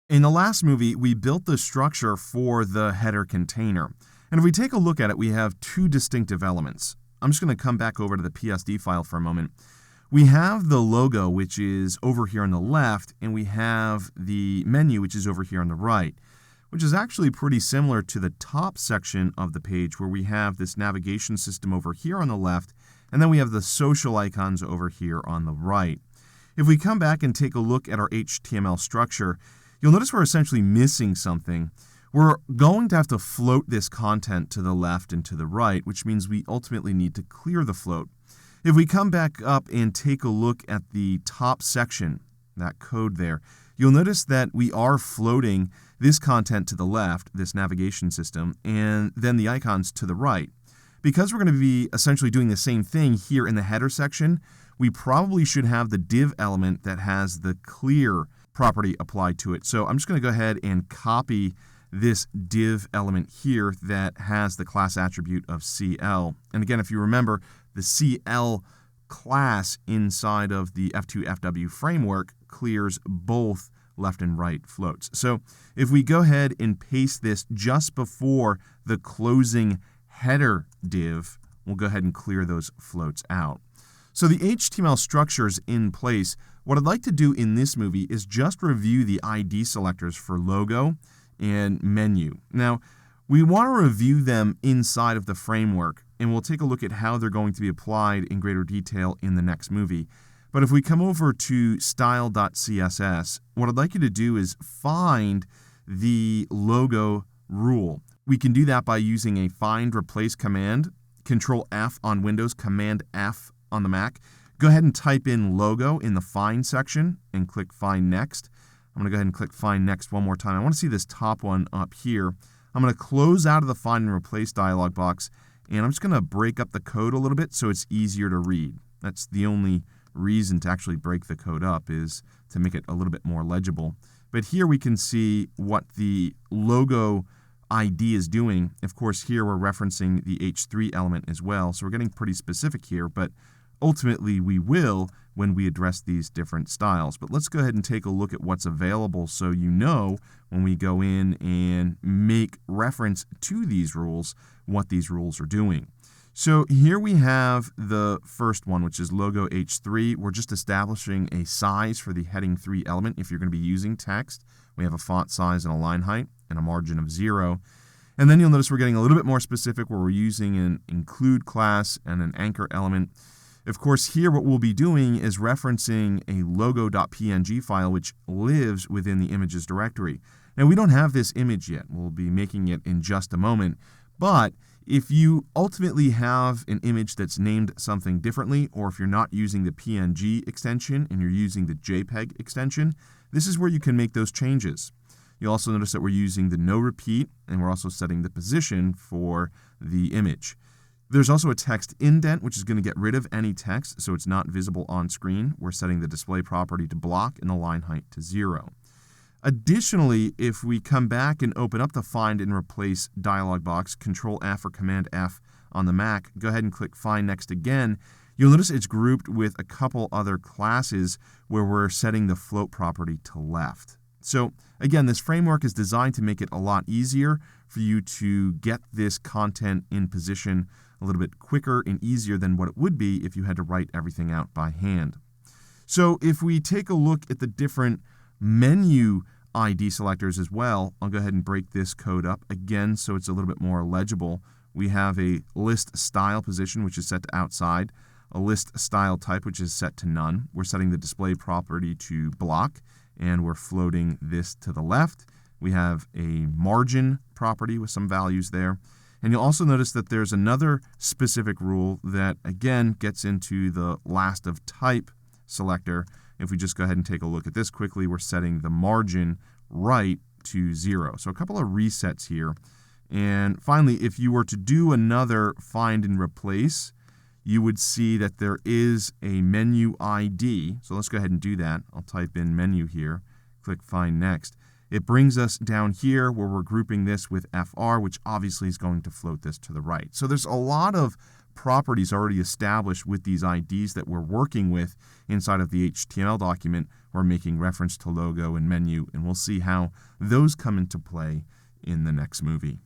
In the last movie, we built the structure for the header container. And if we take a look at it, we have two distinctive elements. I'm just going to come back over to the PSD file for a moment. We have the logo, which is over here on the left, and we have the menu, which is over here on the right, which is actually pretty similar to the top section of the page where we have this navigation system over here on the left, and then we have the social icons over here on the right. If we come back and take a look at our HTML structure, you'll notice we're essentially missing something. We're going to have to float this content to the left and to the right, which means we ultimately need to clear the float. If we come back up and take a look at the top section, that code there, you'll notice that we are floating this content to the left, this navigation system, and then the icons to the right. Because we're going to be essentially doing the same thing here in the header section, we probably should have the div element that has the clear property applied to it. So I'm just going to go ahead and copy this div element here that has the class attribute of CL. And again, if you remember, the CL class inside of the F2FW framework clears both left and right floats. So if we go ahead and paste this just before the closing header div, we'll go ahead and clear those floats out. So the HTML structure is in place. What I'd like to do in this movie is just review the ID selectors for logo and menu. Now, we want to review them inside of the framework, and we'll take a look at how they're going to be applied in greater detail in the next movie. But if we come over to style.css, what I'd like you to do is find the logo rule. We can do that by using a find replace command, Control F on Windows, Command F on the Mac. Go ahead and type in logo in the find section and click find next. I'm going to go ahead and click find next one more time. I want to see this top one up here. I'm going to close out of the find and replace dialog box, and I'm just going to break up the code a little bit so it's easier to read. That's the only reason to actually break the code up, is to make it a little bit more legible. But here we can see what the logo ID is doing. Of course, here we're referencing the H3 element as well, so we're getting pretty specific here, but ultimately we will when we address these different styles. But let's go ahead and take a look at what's available so you know when we go in and make reference to these rules, what these rules are doing. So here we have the first one, which is logo H3. We're just establishing a size for the heading 3 element. If you're going to be using text, we have a font size and a line height and a margin of 0. And then you'll notice we're getting a little bit more specific where we're using an include class and an anchor element. Of course, here what we'll be doing is referencing a logo.png file which lives within the images directory. Now, we don't have this image yet. We'll be making it in just a moment. But if you ultimately have an image that's named something differently, or if you're not using the PNG extension and you're using the JPEG extension, this is where you can make those changes. You'll also notice that we're using the no repeat, and we're also setting the position for the image. There's also a text indent, which is going to get rid of any text, so it's not visible on screen. We're setting the display property to block and the line height to 0. Additionally, if we come back and open up the Find and Replace dialog box, Control F or Command F on the Mac, go ahead and click Find Next again, you'll notice it's grouped with a couple other classes where we're setting the float property to left. So again, this framework is designed to make it a lot easier for you to get this content in position a little bit quicker and easier than what it would be if you had to write everything out by hand. So if we take a look at the different menu ID selectors as well, I'll go ahead and break this code up again so it's a little bit more legible. We have a list style position, which is set to outside, a list style type, which is set to none. We're setting the display property to block, and we're floating this to the left. We have a margin property with some values there. And you'll also notice that there's another specific rule that, again, gets into the last of type selector. If we just go ahead and take a look at this quickly, we're setting the margin right to 0. So a couple of resets here. And finally, if you were to do another find and replace, you would see that there is a menu ID. So let's go ahead and do that. I'll type in menu here, click Find Next. It brings us down here where we're grouping this with FR, which obviously is going to float this to the right. So there's a lot of properties already established with these IDs that we're working with inside of the HTML document. We're making reference to logo and menu, and we'll see how those come into play in the next movie.